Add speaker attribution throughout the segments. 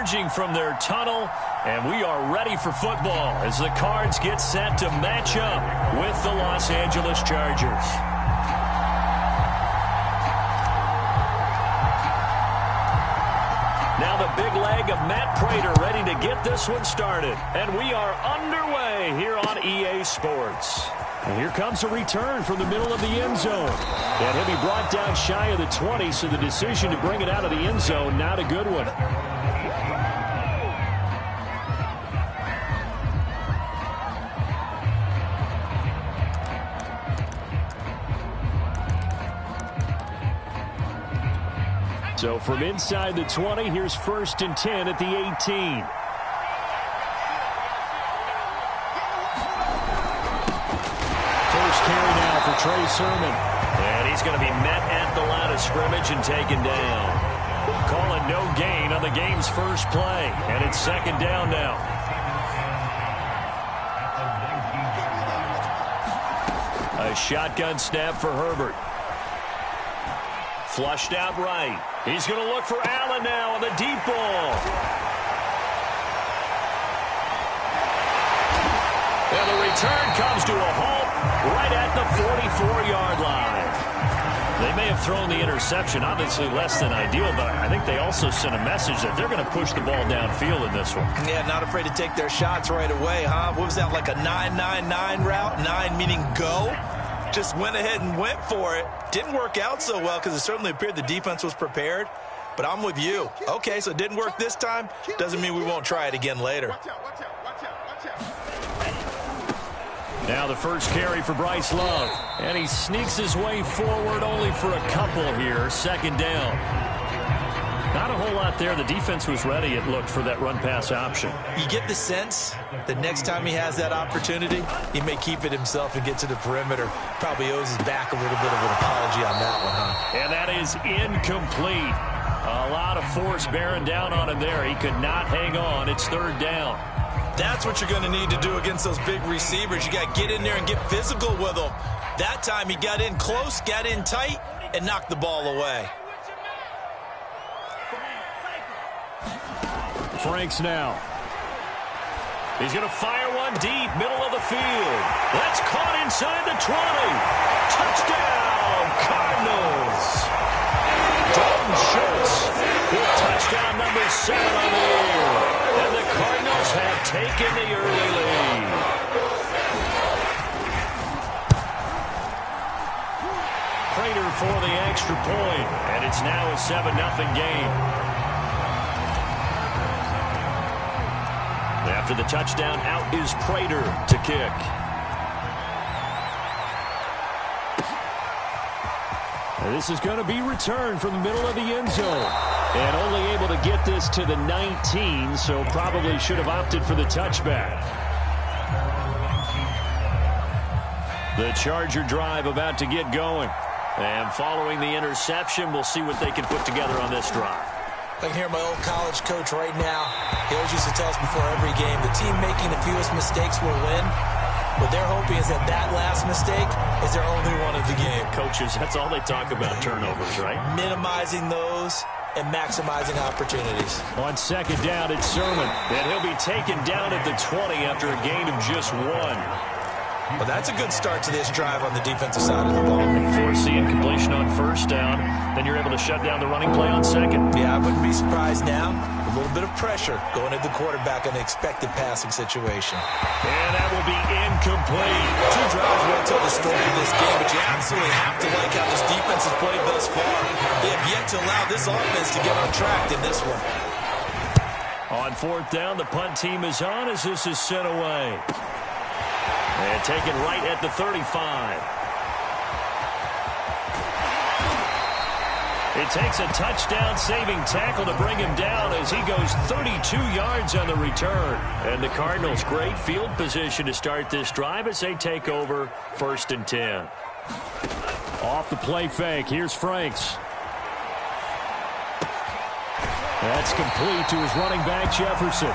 Speaker 1: emerging from their tunnel, and we are ready for football as the Cards get set to match up with the Los Angeles Chargers. Now the big leg of Matt Prater ready to get this one started. And we are underway here on EA Sports. And here comes a return from the middle of the end zone. And he'll be brought down shy of the 20, so the decision to bring it out of the end zone, not a good one. So from inside the 20, here's 1st and 10 at the 18. First carry now for Trey Sermon. And he's going to be met at the line of scrimmage and taken down. Calling no gain on the game's first play. And it's 2nd down now. A shotgun snap for Herbert. Flushed out right. He's going to look for Allen now on the deep ball. And the return comes to a halt right at the 44-yard line. They may have thrown the interception, obviously less than ideal, but I think they also sent a message that they're going to push the ball downfield in this one.
Speaker 2: Yeah, not afraid to take their shots right away, huh? What was that, like a 9-9-9 route? 9 meaning go? Just went ahead and went for it. Didn't work out so well because it certainly appeared the defense was prepared. But I'm with you. Okay, so it didn't work this time. Doesn't mean we won't try it again later.
Speaker 1: Now the first carry for Bryce Love. And he sneaks his way forward only for a couple here. 2nd down. Not a whole lot there. The defense was ready, it looked, for that run-pass option.
Speaker 2: You get the sense that next time he has that opportunity, he may keep it himself and get to the perimeter. Probably owes his back a little bit of an apology on that one, huh?
Speaker 1: And that is incomplete. A lot of force bearing down on him there. He could not hang on. It's 3rd down.
Speaker 2: That's what you're going to need to do against those big receivers. You got to get in there and get physical with them. That time he got in close, got in tight, and knocked the ball away.
Speaker 1: Franks now. He's going to fire one deep, middle of the field. That's caught inside the 20. Touchdown, Cardinals. Dalton Schultz with touchdown number 7 on the year. And the Cardinals have taken the early lead. Prater for the extra point, and it's now a 7-0 game. After the touchdown, out is Prater to kick. And this is going to be returned from the middle of the end zone. And only able to get this to the 19, so probably should have opted for the touchback. The Charger drive about to get going. And following the interception, we'll see what they can put together on this drive.
Speaker 2: I can hear my old college coach right now. He always used to tell us before every game, the team making the fewest mistakes will win. What they're hoping is that that last mistake is their only one of the game.
Speaker 1: Coaches, that's all they talk about, turnovers, right?
Speaker 2: Minimizing those and maximizing opportunities.
Speaker 1: On 2nd down, it's Sermon. And he'll be taken down at the 20 after a gain of just 1.
Speaker 2: Well, that's a good start to this drive on the defensive side of the ball.
Speaker 1: Force the incompletion on 1st down. Then you're able to shut down the running play on 2nd.
Speaker 2: Yeah, I wouldn't be surprised now. A little bit of pressure going at the quarterback in an expected passing situation.
Speaker 1: And that will be incomplete.
Speaker 2: 2 drives won't tell the story of this game, but you absolutely have to like how this defense has played thus far. They have yet to allow this offense to get on track in this one.
Speaker 1: On 4th down, the punt team is on as this is sent away. And taken right at the 35. It takes a touchdown-saving tackle to bring him down as he goes 32 yards on the return. And the Cardinals, great field position to start this drive as they take over 1st and 10. Off the play fake, here's Franks. That's complete to his running back, Jefferson.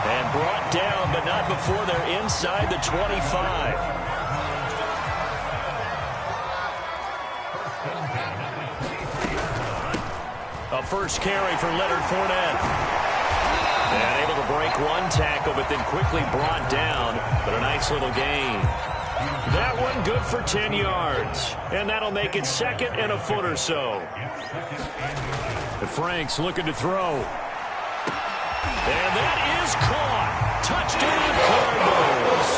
Speaker 1: And brought down, but not before they're inside the 25. A first carry for Leonard Fournette. one tackle, but then quickly brought down. But a nice little gain. That one good for 10 yards. And that'll make it 2nd and a foot or so. Frank's looking to throw. And that is caught. Touchdown, Cardinals.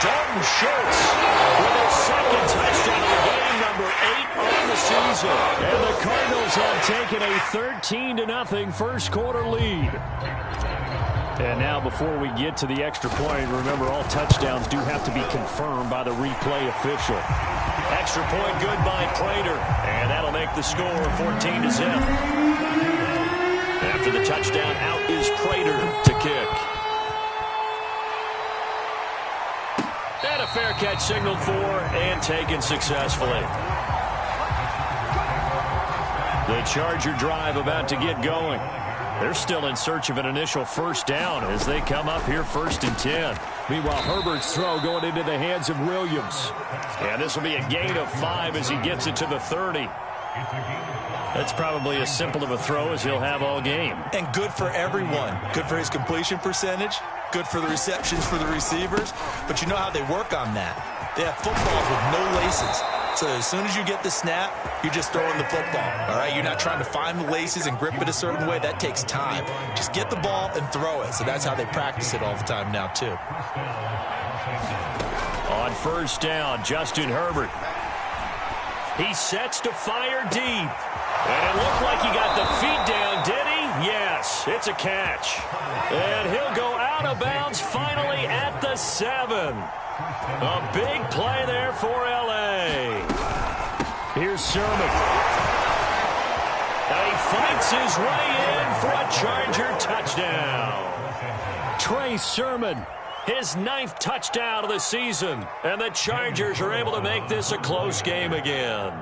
Speaker 1: Dalton Schultz with his 2nd touchdown of the game, number 8 on the season. And the Cardinals have taken a 13-0 first quarter lead. And now before we get to the extra point, remember all touchdowns do have to be confirmed by the replay official. Extra point good by Prater. And that'll make the score 14-0. After the touchdown, out is Prater to kick. And a fair catch signaled for and taken successfully. The Charger drive about to get going. They're still in search of an initial first down as they come up here 1st and 10. Meanwhile, Herbert's throw going into the hands of Williams. And this will be a gain of 5 as he gets it to the 30. That's probably as simple of a throw as he'll have all game.
Speaker 2: And good for everyone. Good for his completion percentage. Good for the receptions for the receivers. But you know how they work on that. They have footballs with no laces. So as soon as you get the snap, you're just throwing the football. All right, you're not trying to find the laces and grip it a certain way. That takes time. Just get the ball and throw it. So that's how they practice it all the time now, too.
Speaker 1: On first down, Justin Herbert. He sets to fire deep. And it looked like he got the feet down, did he? Yes, it's a catch. And he'll go out of bounds finally at the 7. A big play there for L.A. Here's Sermon. And he fights his way in for a Charger touchdown. Trey Sermon, his 9th touchdown of the season. And the Chargers are able to make this a close game again.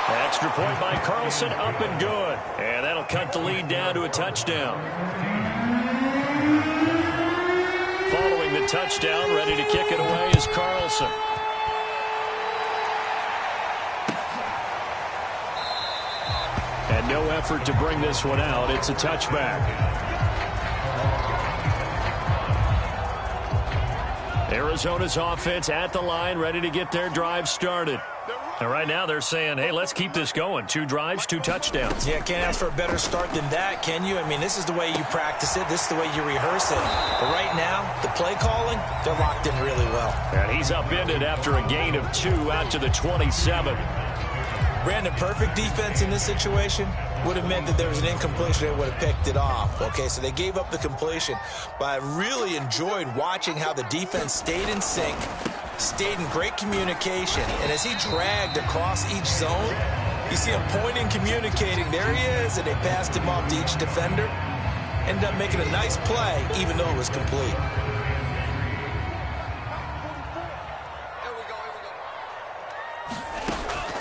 Speaker 1: Extra point by Carlson, up and good. And that'll cut the lead down to a touchdown. Following the touchdown, ready to kick it away is Carlson. And no effort to bring this one out. It's a touchback. Arizona's offense at the line, ready to get their drive started. And right now they're saying, hey, let's keep this going. 2 drives, 2 touchdowns.
Speaker 2: Yeah, can't ask for a better start than that, can you? I mean, this is the way you practice it. This is the way you rehearse it. But right now, the play calling, they're locked in really well.
Speaker 1: And he's upended after a gain of 2 out to the 27.
Speaker 2: Brandon, perfect defense in this situation would have meant that there was an incompletion. They would have picked it off. Okay, so they gave up the completion. But I really enjoyed watching how the defense stayed in sync, stayed in great communication. And as he dragged across each zone, you see him pointing, communicating. There he is, and they passed him off to each defender. Ended up making a nice play, even though it was complete.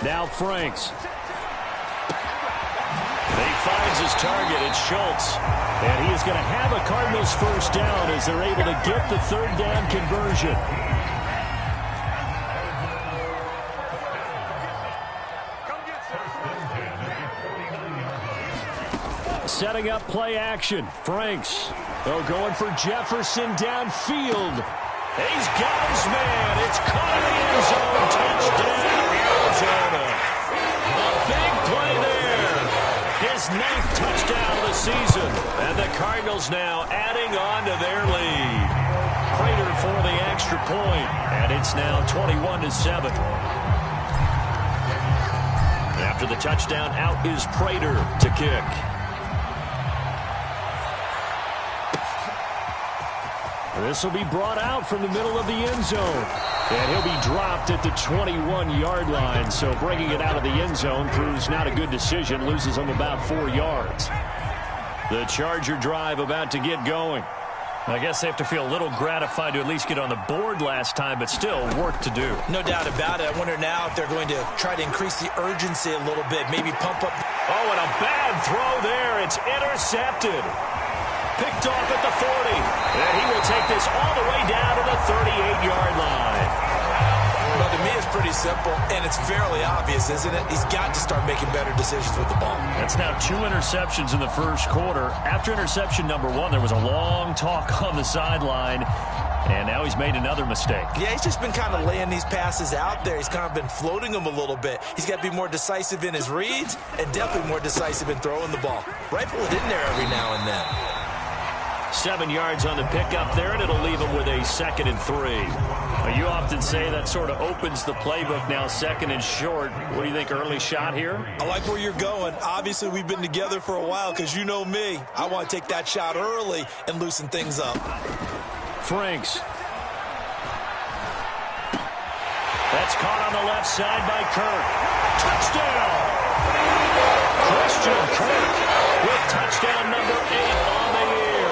Speaker 1: Now Franks. He finds his target. It's Schultz. And he is going to have a Cardinals first down as they're able to get the 3rd down conversion. Setting up play action. Franks. Oh, going for Jefferson downfield. He's got his man. It's caught in the end zone. Touchdown, Arizona. A big play there. His 9th touchdown of the season. And the Cardinals now adding on to their lead. Prater for the extra point. And it's now 21-7. After the touchdown, out is Prater to kick. This will be brought out from the middle of the end zone. And he'll be dropped at the 21-yard line. So bringing it out of the end zone proves not a good decision. Loses him about 4 yards. The Charger drive about to get going. I guess they have to feel a little gratified to at least get on the board last time, but still work to do.
Speaker 2: No doubt about it. I wonder now if they're going to try to increase the urgency a little bit. Maybe pump up.
Speaker 1: Oh, and a bad throw there. It's intercepted. Picked off at the 40. And he will take this all the way down to the 38-yard line.
Speaker 2: Well, to me, it's pretty simple, and it's fairly obvious, isn't it? He's got to start making better decisions with the ball.
Speaker 1: That's now 2 interceptions in the first quarter. After interception number 1, there was a long talk on the sideline, and now he's made another mistake.
Speaker 2: Yeah, he's just been kind of laying these passes out there. He's kind of been floating them a little bit. He's got to be more decisive in his reads and definitely more decisive in throwing the ball. Rifle it in there every now and then.
Speaker 1: 7 yards on the pickup there, and it'll leave him with a 2nd and 3. You often say that sort of opens the playbook now, 2nd and short. What do you think, early shot here?
Speaker 2: I like where you're going. Obviously, we've been together for a while because you know me. I want to take that shot early and loosen things up.
Speaker 1: Franks. That's caught on the left side by Kirk. Touchdown! Christian Kirk with touchdown number 8 on the year.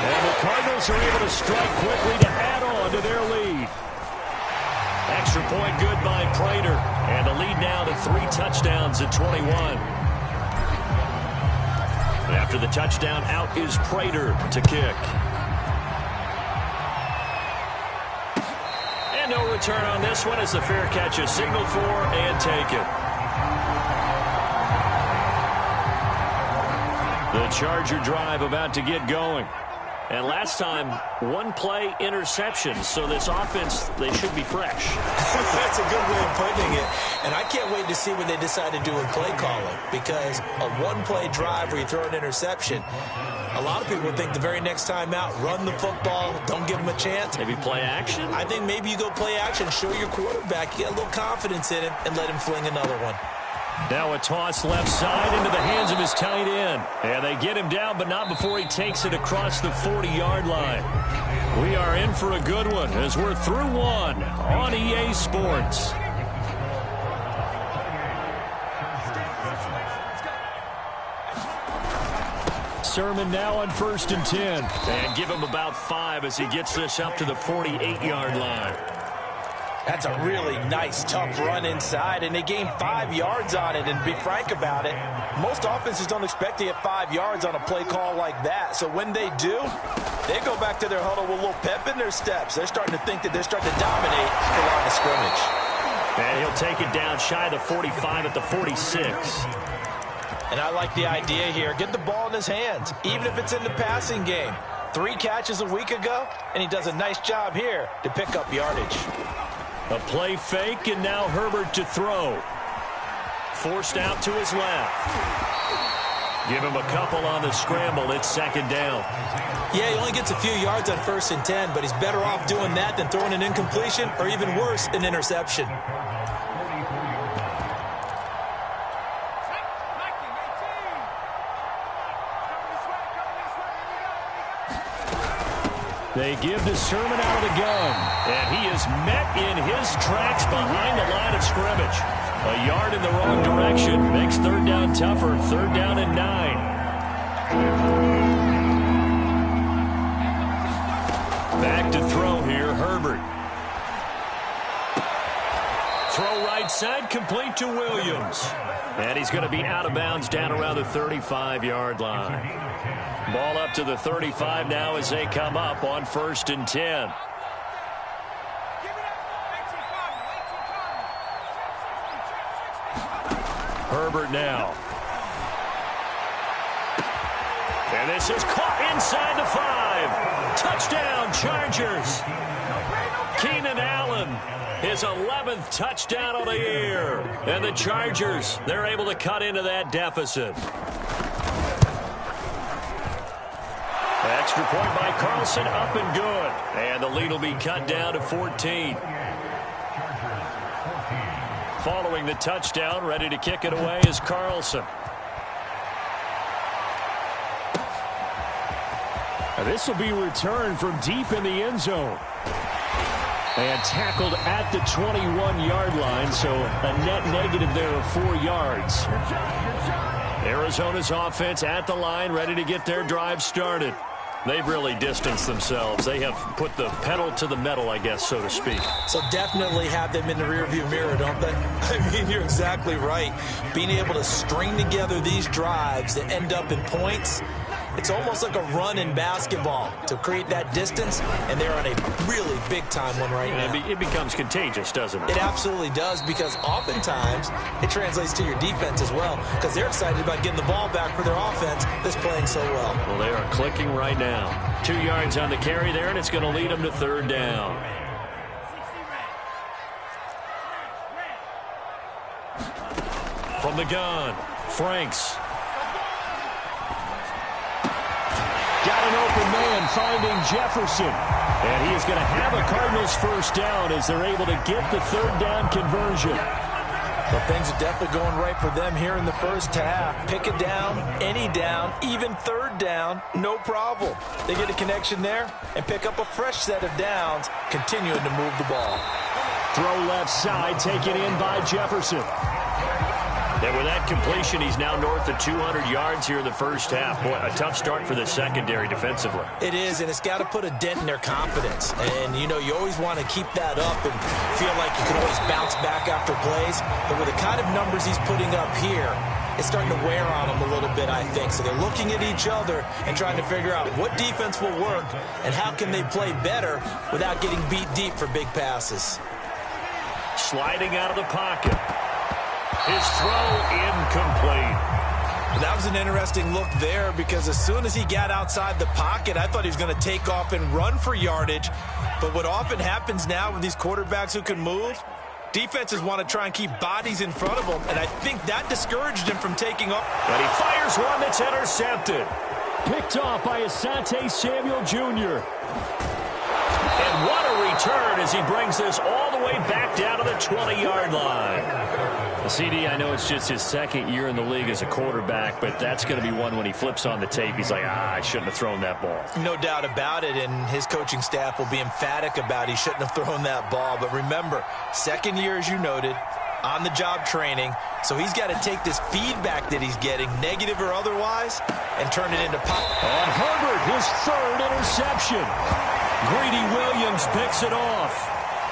Speaker 1: And the Cardinals are able to strike quickly to add on to their lead. Extra point good by Prater. And the lead now to 3 touchdowns at 21. After the touchdown, out is Prater to kick. And no return on this one as the fair catch is signaled for and taken. The Charger drive about to get going. And last time, 1-play interception. So this offense, they should be fresh.
Speaker 2: That's a good way of putting it. And I can't wait to see what they decide to do in play calling. Because a 1-play drive where you throw an interception, a lot of people think the very next time out, run the football, don't give them a chance.
Speaker 1: Maybe play action?
Speaker 2: I think maybe you go play action, show your quarterback, you get a little confidence in him, and let him fling another one.
Speaker 1: Now a toss left side into the hands of his tight end. And they get him down, but not before he takes it across the 40-yard line. We are in for a good one as we're through 1 on EA Sports. Sermon now on 1st and 10. And give him about 5 as he gets this up to the 48-yard line.
Speaker 2: That's a really nice, tough run inside, and they gained 5 yards on it. And to be frank about it, most offenses don't expect to get 5 yards on a play call like that. So when they do, they go back to their huddle with a little pep in their steps. They're starting to think that they're starting to dominate the line of scrimmage.
Speaker 1: And he'll take it down shy of the 45 at the 46.
Speaker 2: And I like the idea here. Get the ball in his hands, even if it's in the passing game. 3 catches a week ago, and he does a nice job here to pick up yardage.
Speaker 1: A play fake, and now Herbert to throw. Forced out to his left. Give him a couple on the scramble. It's 2nd down.
Speaker 2: Yeah, he only gets a few yards on 1st and 10, but he's better off doing that than throwing an incompletion, or even worse, an interception.
Speaker 1: They give the Sermon out of the gun, and he is met in his tracks behind the line of scrimmage. A yard in the wrong direction makes 3rd down tougher. 3rd down and 9. Back to throw here, Herbert. Throw right side, complete to Williams. And he's going to be out of bounds down around the 35-yard line. Ball up to the 35 now as they come up on 1st and 10. Herbert now. And this is caught inside the 5. Touchdown, Chargers. Keenan Allen, his 11th touchdown of the year. And the Chargers, they're able to cut into that deficit. Extra point by Carlson, up and good. And the lead will be cut down to 14. Following the touchdown, ready to kick it away is Carlson. Now this will be returned from deep in the end zone. And tackled at the 21-yard line, so a net negative there of 4 yards. Arizona's offense at the line, ready to get their drive started. They've really distanced themselves. They have put the pedal to the metal, I guess, so to speak.
Speaker 2: So definitely have them in the rearview mirror, don't they? I mean, you're exactly right. Being able to string together these drives that end up in points, It's almost like a run in basketball to create that distance, and they're on a really big-time one right now.
Speaker 1: It becomes contagious, doesn't it?
Speaker 2: It absolutely does, because oftentimes it translates to your defense as well, because they're excited about getting the ball back for their offense that's playing so well.
Speaker 1: Well, they are clicking right now. 2 yards on the carry there, and it's going to lead them to third down. From the gun, Franks. Got an open man finding Jefferson. And he is going to have a Cardinals first down as they're able to get the third down conversion.
Speaker 2: Well, things are definitely going right for them here in the first half. Pick it down, any down, even third down, no problem. They get a connection there and pick up a fresh set of downs, continuing to move the ball.
Speaker 1: Throw left side, taken in by Jefferson. And with that completion, he's now north of 200 yards here in the first half. Boy, a tough start for the secondary defensively.
Speaker 2: It is, and it's got to put a dent in their confidence. And, you know, you always want to keep that up and feel like you can always bounce back after plays. But with the kind of numbers he's putting up here, it's starting to wear on them a little bit, I think. So they're looking at each other and trying to figure out what defense will work and how can they play better without getting beat deep for big passes.
Speaker 1: Sliding out of the pocket. His throw incomplete.
Speaker 2: That was an interesting look there, because as soon as he got outside the pocket, I thought he was going to take off and run for yardage. But what often happens now with these quarterbacks who can move, defenses want to try and keep bodies in front of them, and I think that discouraged him from taking off.
Speaker 1: But he fires one that's intercepted. Picked off by Asante Samuel Jr. And what a return as he brings this all the way back down to the 20-yard line. CD, I know it's just his second year in the league as a quarterback, but that's going to be one when he flips on the tape. He's like, I shouldn't have thrown that ball.
Speaker 2: No doubt about it, and his coaching staff will be emphatic about he shouldn't have thrown that ball. But remember, second year, as you noted, on-the-job training, so he's got to take this feedback that he's getting, negative or otherwise, and turn it into pop.
Speaker 1: On Herbert, his third interception. Greedy Williams picks it off.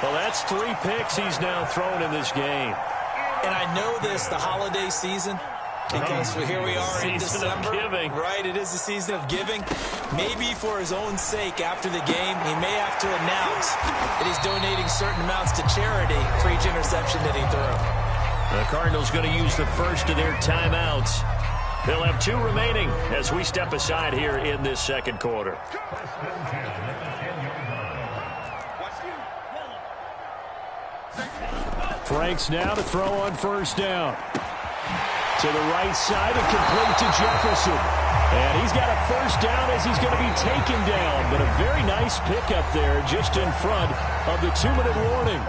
Speaker 1: Well, that's 3 picks he's now thrown in this game.
Speaker 2: And I know this, the holiday season, because here we are in December.
Speaker 1: Season of giving.
Speaker 2: Right, it is the season of giving. Maybe for his own sake after the game, he may have to announce that he's donating certain amounts to charity for each interception that he threw.
Speaker 1: The Cardinals going to use the first of their timeouts. They'll have 2 remaining as we step aside here in this second quarter. Franks now to throw on first down. To the right side and complete to Jefferson. And he's got a first down as he's going to be taken down. But a very nice pickup there just in front of the 2-minute warning.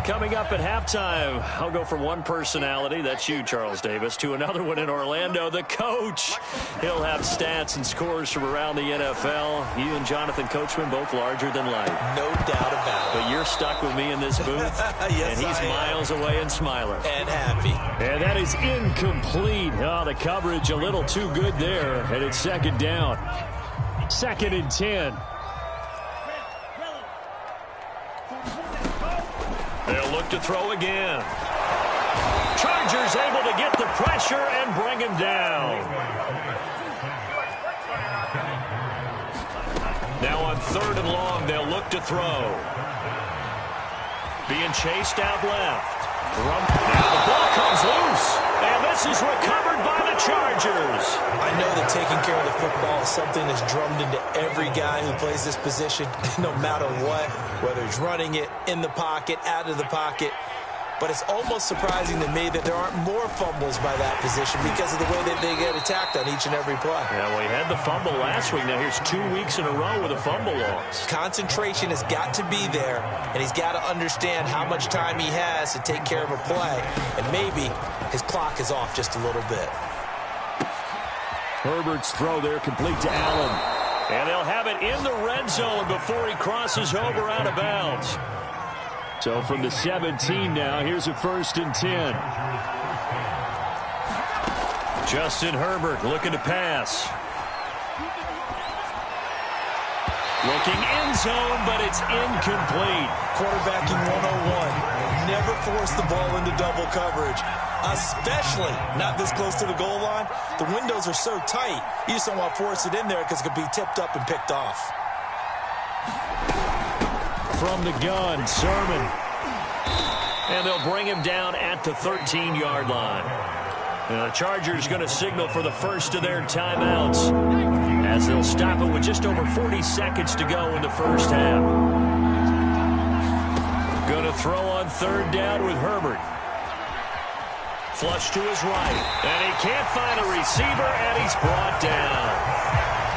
Speaker 1: Coming up at halftime, I'll go from one personality, that's you, Charles Davis, to another one in Orlando, the coach. He'll have stats and scores from around the NFL. You and Jonathan Coachman, both larger than life.
Speaker 2: No doubt about it.
Speaker 1: But you're stuck with me in this booth,
Speaker 2: yes,
Speaker 1: and he's miles away and smiling.
Speaker 2: And happy.
Speaker 1: And that is incomplete. Oh, the coverage a little too good there, and it's second down. 2nd and 10. They'll look to throw again. Chargers able to get the pressure and bring him down. Now on 3rd and long, they'll look to throw. Being chased out left. Now the ball comes loose. And this is recovered by the Chargers.
Speaker 2: I know that taking care of the football is something that's drummed into every guy who plays this position, no matter what, whether he's running it, in the pocket, out of the pocket. But it's almost surprising to me that there aren't more fumbles by that position because of the way that they get attacked on each and every play.
Speaker 1: Yeah, well, he had the fumble last week. Now here's 2 weeks in a row with a fumble loss.
Speaker 2: Concentration has got to be there, and he's got to understand how much time he has to take care of a play. And maybe his clock is off just a little bit.
Speaker 1: Herbert's throw there complete to Allen. And they'll have it in the red zone before he crosses over out of bounds. So from the 17 now, here's a 1st and 10. Justin Herbert looking to pass. Looking end zone, but it's incomplete.
Speaker 2: Quarterbacking 101. Never force the ball into double coverage, especially not this close to the goal line. The windows are so tight, you just don't want to force it in there because it could be tipped up and picked off.
Speaker 1: From the gun, Sermon. And they'll bring him down at the 13-yard line. The Chargers going to signal for the first of their timeouts as they'll stop it with just over 40 seconds to go in the first half. Going to throw on third down with Herbert. Flush to his right. And he can't find a receiver, and he's brought down.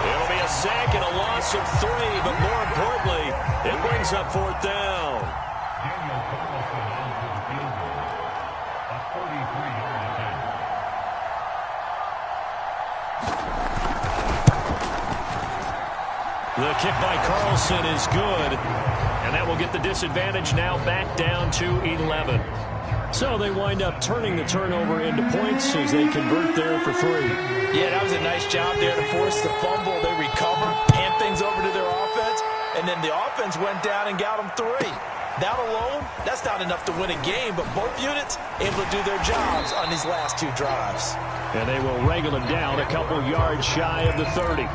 Speaker 1: It'll be a sack and a loss of 3, but more importantly, it brings up fourth down. The kick by Carlson is good, and that will get the disadvantage now back down to 11. So they wind up turning the turnover into points as they convert there for 3.
Speaker 2: Yeah, that was a nice job there to force the fumble. They recover, hand things over to their offense, and then the offense went down and got them 3. That alone, that's not enough to win a game, but both units able to do their jobs on these last 2 drives.
Speaker 1: And they will wrangle him down a couple yards shy of the 30.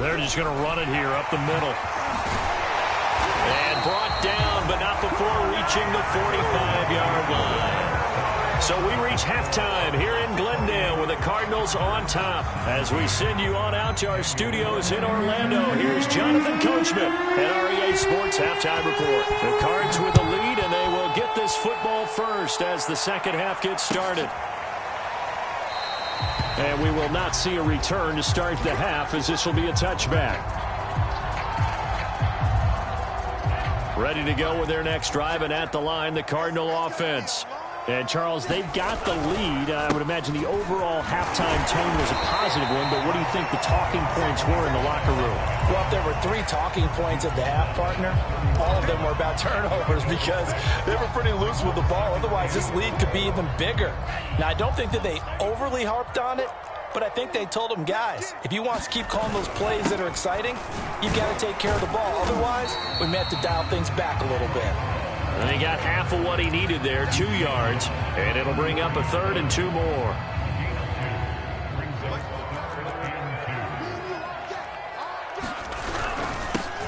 Speaker 1: They're just going to run it here up the middle. And brought down, but not before reaching the 45-yard line. So we reach halftime here in Glendale with the Cardinals on top. As we send you on out to our studios in Orlando, here's Jonathan Coachman at REA Sports Halftime Report. The Cards with the lead, and they will get this football first as the second half gets started. And we will not see a return to start the half, as this will be a touchback. Ready to go with their next drive, and at the line, the Cardinal offense. And, Charles, they've got the lead. I would imagine the overall halftime tone was a positive one, but what do you think the talking points were in the locker room?
Speaker 2: Well, if there were 3 talking points at the half, partner, all of them were about turnovers because they were pretty loose with the ball. Otherwise, this lead could be even bigger. Now, I don't think that they overly harped on it, but I think they told them, guys, if you want to keep calling those plays that are exciting, you've got to take care of the ball. Otherwise, we may have to dial things back a little bit.
Speaker 1: And he got half of what he needed there, 2 yards, and it'll bring up a 3rd and 2 more.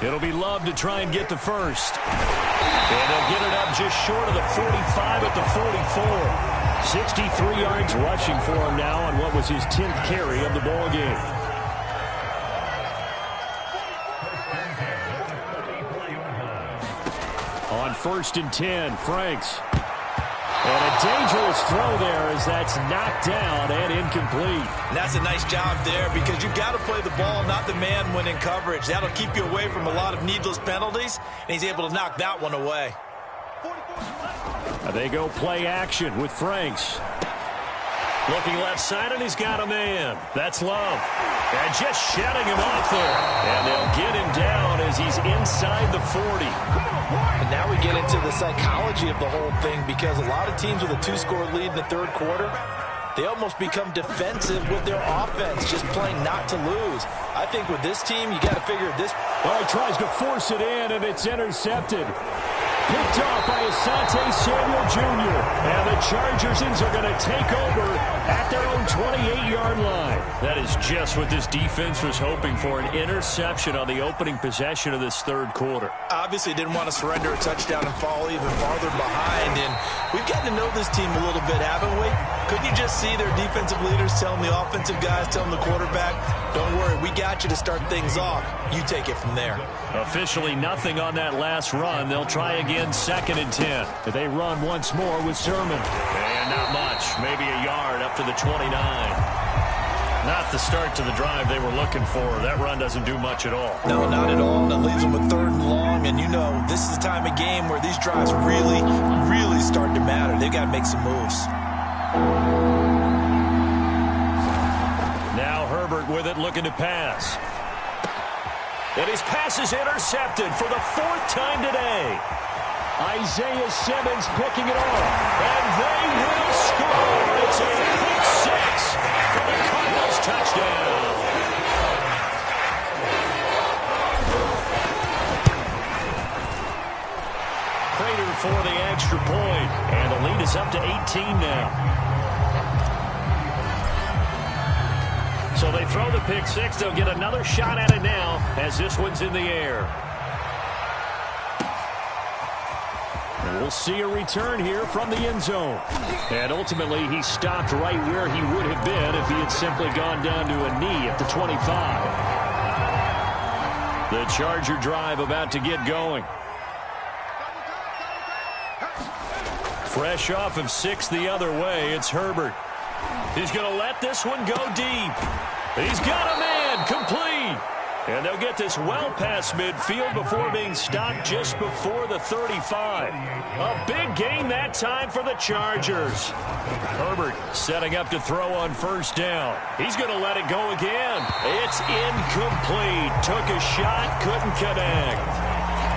Speaker 1: It'll be Love to try and get the first. And they'll get it up just short of the 45 at the 44. 63 yards rushing for him now on what was his 10th carry of the ball game. On 1st and 10, Franks. And a dangerous throw there as that's knocked down and incomplete.
Speaker 2: And that's a nice job there because you've got to play the ball, not the man when in coverage. That'll keep you away from a lot of needless penalties, and he's able to knock that one away.
Speaker 1: They go play action with Franks. Looking left side, and he's got a man. That's Love. And just shutting him off there. And they'll get him down as he's inside the 40.
Speaker 2: And now we get into the psychology of the whole thing because a lot of teams with a 2-score lead in the 3rd quarter, they almost become defensive with their offense, just playing not to lose. I think with this team, you got to figure this.
Speaker 1: Well, he tries to force it in, and it's intercepted. Picked off by Asante Samuel Jr. And the Chargers are going to take over at their own 28-yard line. That is just what this defense was hoping for, an interception on the opening possession of this 3rd quarter.
Speaker 2: Obviously didn't want to surrender a touchdown and fall even farther behind. And we've gotten to know this team a little bit, haven't we? Couldn't you just see their defensive leaders telling the offensive guys, telling the quarterback, don't worry, we got you to start things off. You take it from there.
Speaker 1: Officially nothing on that last run. They'll try again 2nd and 10. They run once more with Sermon. And not much, maybe a yard up to the 29. Not the start to the drive they were looking for. That run doesn't do much at all.
Speaker 2: No, not at all. That leaves them with 3rd and long. And you know, this is the time of game where these drives really, really start to matter. They've got to make some moves.
Speaker 1: Now Herbert with it, looking to pass. And his pass is intercepted for the 4th time today. Isaiah Simmons picking it off. And they will score. It's a pick six for the Cardinals touchdown. Prater for the extra point. And the lead is up to 18 now. So they throw the pick six. They'll get another shot at it now as this one's in the air. And we'll see a return here from the end zone. And ultimately, he stopped right where he would have been if he had simply gone down to a knee at the 25. The Charger drive about to get going. Fresh off of 6 the other way, it's Herbert. He's going to let this one go deep. He's got a man, complete. And they'll get this well past midfield before being stopped just before the 35. A big gain that time for the Chargers. Herbert setting up to throw on first down. He's going to let it go again. It's incomplete. Took a shot, couldn't connect.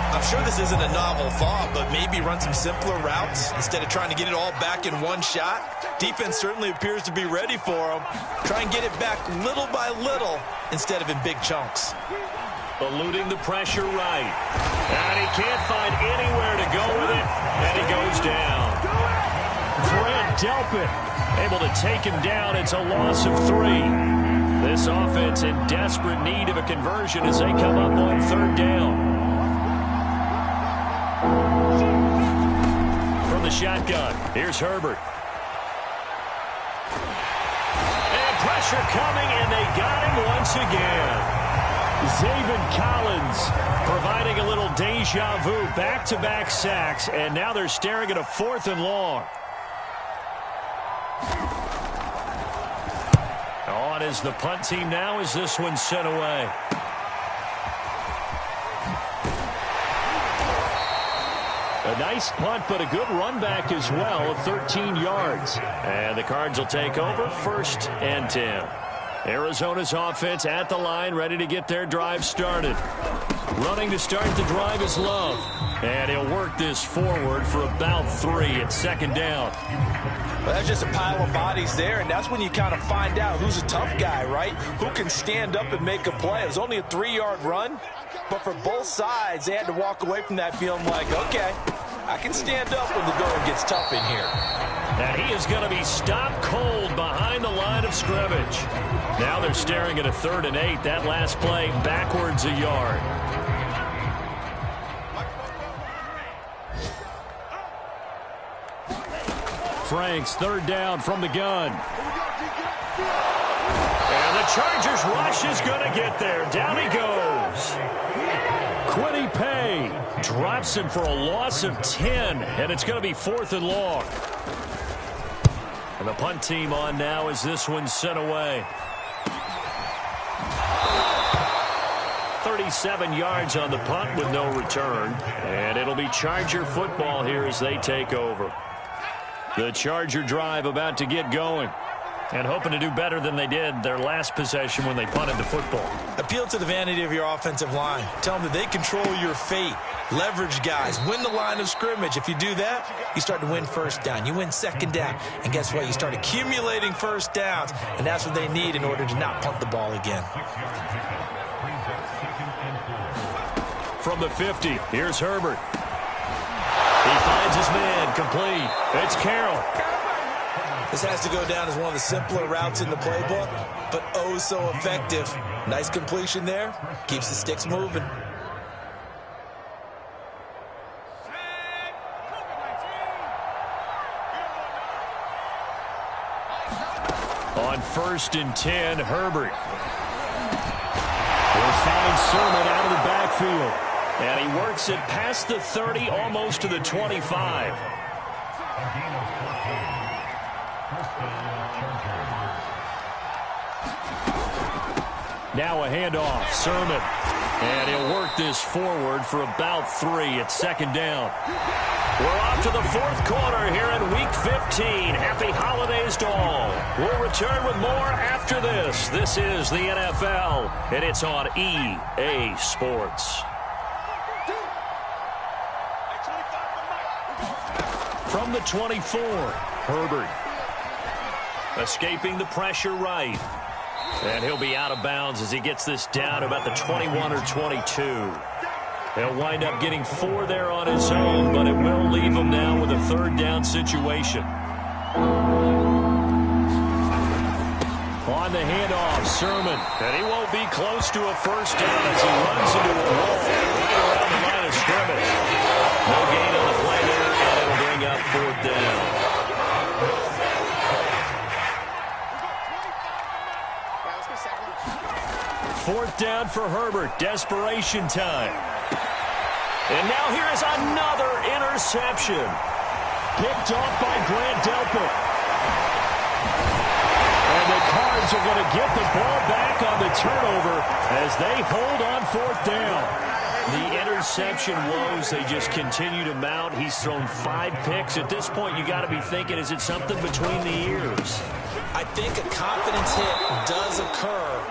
Speaker 2: I'm sure this isn't a novel thought, but maybe run some simpler routes instead of trying to get it all back in one shot. Defense certainly appears to be ready for him. Try and get it back little by little instead of in big chunks.
Speaker 1: Eluding the pressure right. And he can't find anywhere to go with it, and he goes down. Grant Delpit able to take him down. It's a loss of 3. This offense in desperate need of a conversion as they come up on third down. From the shotgun, here's Herbert. And pressure coming, and they got him once again. Zaven Collins providing a little deja vu, back-to-back sacks, and now they're staring at a 4th and long. On is the punt team now as this one's sent away. A nice punt, but a good run back as well of 13 yards. And the Cards will take over 1st and 10. Arizona's offense at the line, ready to get their drive started. Running to start the drive is Love. And he'll work this forward for about 3 at 2nd down.
Speaker 2: Well, that's just a pile of bodies there, and that's when you kind of find out who's a tough guy, right? Who can stand up and make a play. It was only a 3-yard run, but for both sides, they had to walk away from that feeling like, okay, I can stand up when the going gets tough in here.
Speaker 1: And he is going to be stopped cold behind the line of scrimmage. Now they're staring at a 3rd and 8. That last play backwards a yard. Franks, 3rd down from the gun. And the Chargers rush is going to get there. Down he goes. Quiddy Pay drops him for a loss of 10, and it's going to be 4th and long. And the punt team on now as this one's sent away. 37 yards on the punt with no return. And it'll be Charger football here as they take over. The Charger drive about to get going. And hoping to do better than they did their last possession when they punted the football.
Speaker 2: Appeal to the vanity of your offensive line. Tell them that they control your fate. Leverage guys. Win the line of scrimmage. If you do that, you start to win 1st down. You win 2nd down. And guess what? You start accumulating 1st downs. And that's what they need in order to not punt the ball again.
Speaker 1: From the 50, here's Herbert. He finds his man, complete. It's Carroll.
Speaker 2: This has to go down as one of the simpler routes in the playbook, but oh so effective. Nice completion there. Keeps the sticks moving.
Speaker 1: On 1st and 10, Herbert will find Sermon out of the backfield. And he works it past the 30, almost to the 25. Now a handoff, Sermon. And he'll work this forward for about 3 at 2nd down. We're off to the 4th quarter here in Week 15. Happy holidays to all. We'll return with more after this. This is the NFL, and it's on EA Sports. From the 24, Herbert. Escaping the pressure right. And he'll be out of bounds as he gets this down about the 21 or 22. He'll wind up getting 4 there on his own, but it will leave him now with a third down situation. On the handoff, Sermon. And he won't be close to a first down as he runs into a wall right around the line of scrimmage. No gain on the play there, and it'll bring up 4th down. Fourth down for Herbert. Desperation time. And now here is another interception. Picked off by Grant Delpit. And the Cards are going to get the ball back on the turnover as they hold on 4th down. The interception woes, they just continue to mount. He's thrown 5 picks. At this point, you got to be thinking, is it something between the ears?
Speaker 2: I think a confidence hit does occur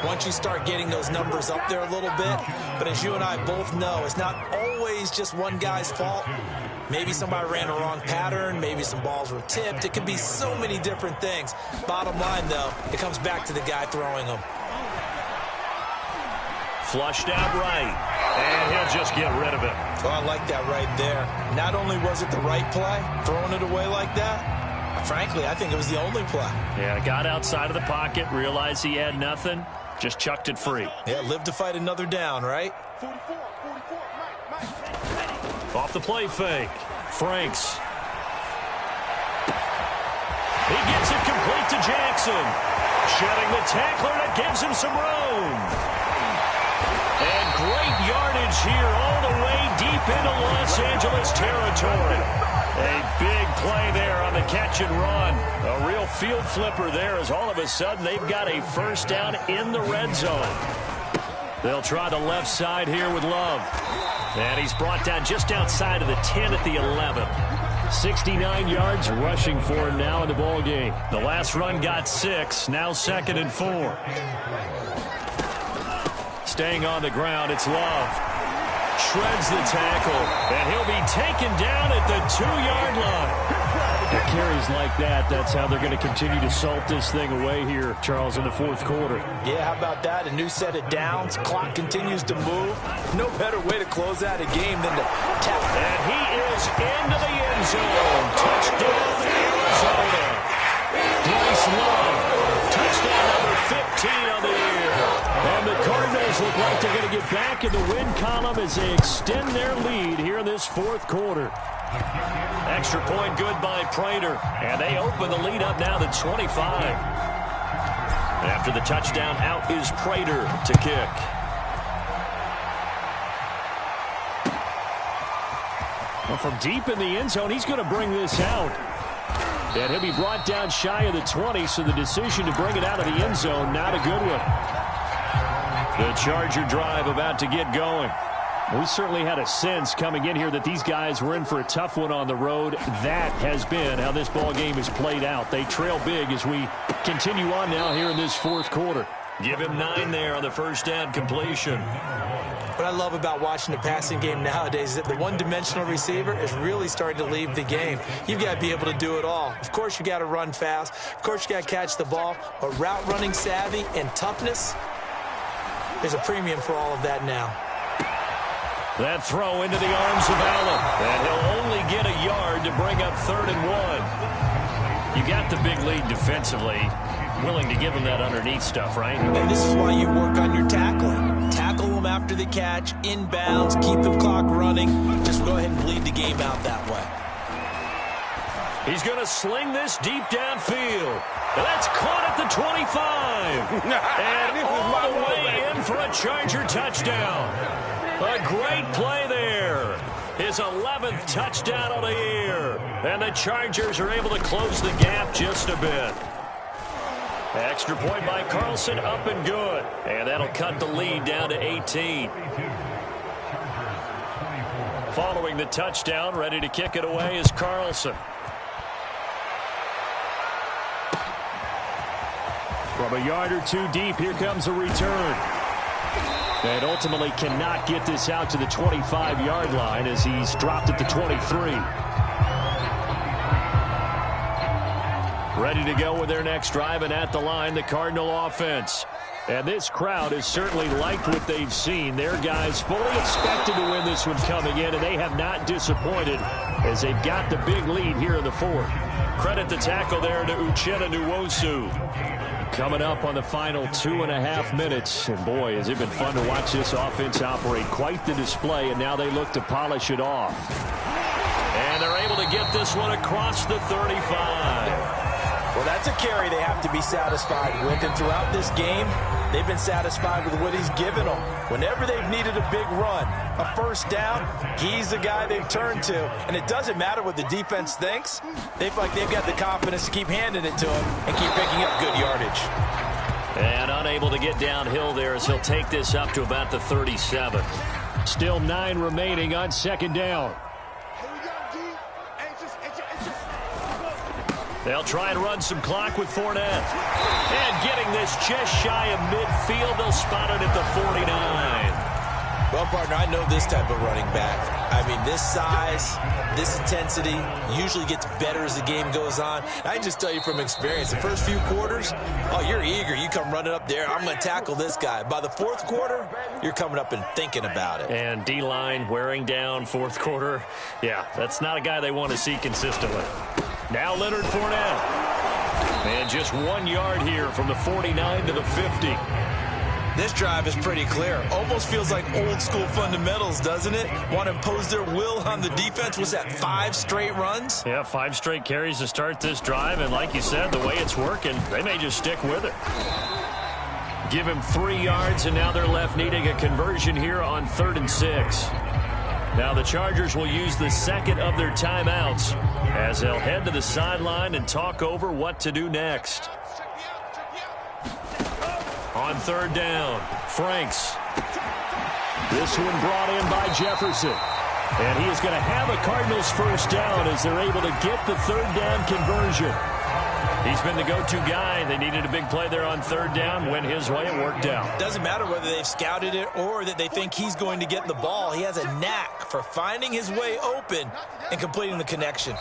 Speaker 2: once you start getting those numbers up there a little bit. But as you and I both know, it's not always just one guy's fault. Maybe somebody ran a wrong pattern. Maybe some balls were tipped. It can be so many different things. Bottom line, though, it comes back to the guy throwing them.
Speaker 1: Flushed out right. And he'll just get rid of it.
Speaker 2: Oh, I like that right there. Not only was it the right play, throwing it away like that, frankly, I think it was the only play.
Speaker 1: Yeah, got outside of the pocket, realized he had nothing, just chucked it free.
Speaker 2: Yeah, live to fight another down, right?
Speaker 1: Off the play fake. Franks. He gets it complete to Jackson. Shedding the tackler, that gives him some room. And great yardage here all the way deep into Los Angeles territory. A big play there on the catch and run. A real field flipper there as all of a sudden they've got a first down in the red zone. They'll try the left side here with Love. And he's brought down just outside of the 10 at the 11. 69 yards rushing for him now in the ball game. The last run got 6, now 2nd and 4. Staying on the ground, it's Love. Shreds the tackle, and he'll be taken down at the 2-yard line. The carries like that, that's how they're going to continue to salt this thing away here, Charles, in the 4th quarter.
Speaker 2: Yeah, how about that? A new set of downs. Clock continues to move. No better way to close out a game than to tap.
Speaker 1: And he is into the end zone. Touchdown, Arizona. Bryce Love. Touchdown number 15 on the year. And the Cardinals look like they're going to get back in the win column as they extend their lead here in this 4th quarter. Extra point good by Prater. And they open the lead up now to 25. After the touchdown, out is Prater to kick. Well, from deep in the end zone, he's going to bring this out. And he'll be brought down shy of the 20, so the decision to bring it out of the end zone, not a good one. The Charger drive about to get going. We certainly had a sense coming in here that these guys were in for a tough one on the road. That has been how this ball game is played out. They trail big as we continue on now here in this 4th quarter. Give him 9 there on the first down completion.
Speaker 2: What I love about watching the passing game nowadays is that the one-dimensional receiver is really starting to leave the game. You've got to be able to do it all. Of course, you got to run fast. Of course, you got to catch the ball. But route running savvy and toughness, there's a premium for all of that now.
Speaker 1: That throw into the arms of Allen. And he'll only get a yard to bring up 3rd and 1. You got the big lead defensively. Willing to give him that underneath stuff, right?
Speaker 2: And this is why you work on your tackling. Tackle them after the catch, inbounds, keep the clock running. Just go ahead and bleed the game out that way.
Speaker 1: He's going to sling this deep downfield. And that's caught at the 25. And all the way in for a Charger touchdown. A great play there. His 11th touchdown of the year. And the Chargers are able to close the gap just a bit. Extra point by Carlson, up and good. And that'll cut the lead down to 18. Following the touchdown, ready to kick it away is Carlson. From a yard or 2 deep, here comes a return. And ultimately cannot get this out to the 25-yard line as he's dropped at the 23. Ready to go with their next drive, and at the line, the Cardinal offense. And this crowd has certainly liked what they've seen. Their guys fully expected to win this one coming in, and they have not disappointed as they've got the big lead here in the fourth. Credit the tackle there to Uchenna Nwosu. Coming up on the final 2.5 minutes. And boy, has it been fun to watch this offense operate. Quite the display, and now they look to polish it off. And they're able to get this one across the 35.
Speaker 2: Well, that's a carry they have to be satisfied with. And throughout this game, they've been satisfied with what he's given them. Whenever they've needed a big run, a first down, he's the guy they've turned to. And it doesn't matter what the defense thinks. They feel like they've got the confidence to keep handing it to him and keep picking up good yardage.
Speaker 1: And unable to get downhill there as he'll take this up to about the 37. Still 9 remaining on second down. They'll try and run some clock with Fournette. And getting this just shy of midfield, they'll spot it at the 49.
Speaker 2: Well, partner, I know this type of running back. I mean, this size, this intensity usually gets better as the game goes on. I can just tell you from experience, the first few quarters, oh, you're eager. You come running up there, I'm going to tackle this guy. By the fourth quarter, you're coming up and thinking about it.
Speaker 1: And D-line wearing down fourth quarter. Yeah, that's not a guy they want to see consistently. Now Leonard Fournette. And just 1 yard here from the 49 to the 50.
Speaker 2: This drive is pretty clear. Almost feels like old school fundamentals, doesn't it? Want to impose their will on the defense. Was that 5 straight runs?
Speaker 1: Yeah, 5 straight carries to start this drive. And like you said, the way it's working, they may just stick with it. Give him 3 yards, and now they're left needing a conversion here on 3rd and 6. Now the Chargers will use the second of their timeouts as they'll head to the sideline and talk over what to do next. On 3rd down, Franks. This one brought in by Jefferson. And he is going to have a Cardinals first down as they're able to get the 3rd down conversion. He's been the go-to guy. They needed a big play there on 3rd down. Went his way. It worked out.
Speaker 2: Doesn't matter whether they've scouted it or that they think he's going to get the ball. He has a knack for finding his way open and completing the connection.